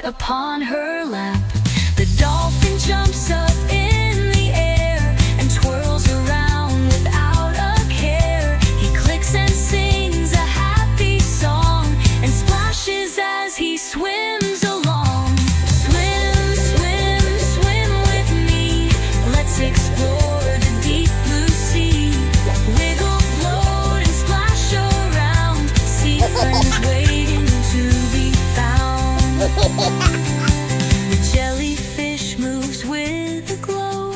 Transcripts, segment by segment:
upon her lap. The dolphin jumps up in the air and twirls around without a care. He clicks and sings a happy song and splashes as he swims along. Swim, swim, swim with me. Let's explore the deep blue sea. Wiggle, float, and splash around. See friends waiting to be found. The jellyfish moves with a glow,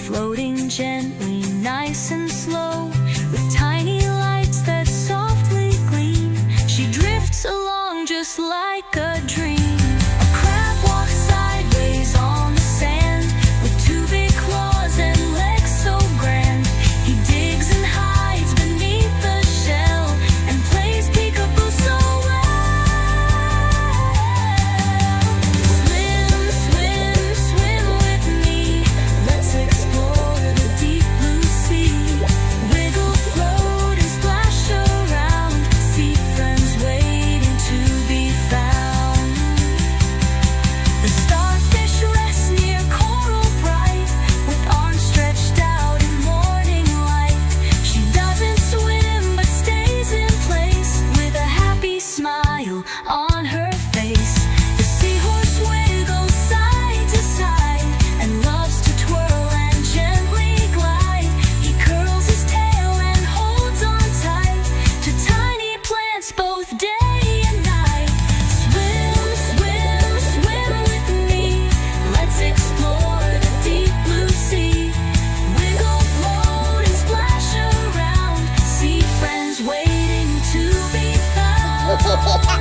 floating gently, nice and slow, with tiny lights that softly gleam. She drifts along just like a dream. A crab walks sideways on the sand, with two big claws and legs so grand. He digs and hides beneath the shell and plays peekaboo so well. Swim, swim, swim with me. Let's explore the deep blue sea. Wiggle, float, and splash around. See friends waiting to be found. The starfish rests near coral bright, with arms stretched out in morning light. She doesn't swim but stays in place, with a happy smile on her face. The seahorse wiggles side to side and loves to twirl and gently glide. He curls his tail and holds on tight to tiny plants both day and night. Swim, swim, swim with me. Let's explore the deep blue sea. Wiggle, float, and splash around. See friends waiting to be found.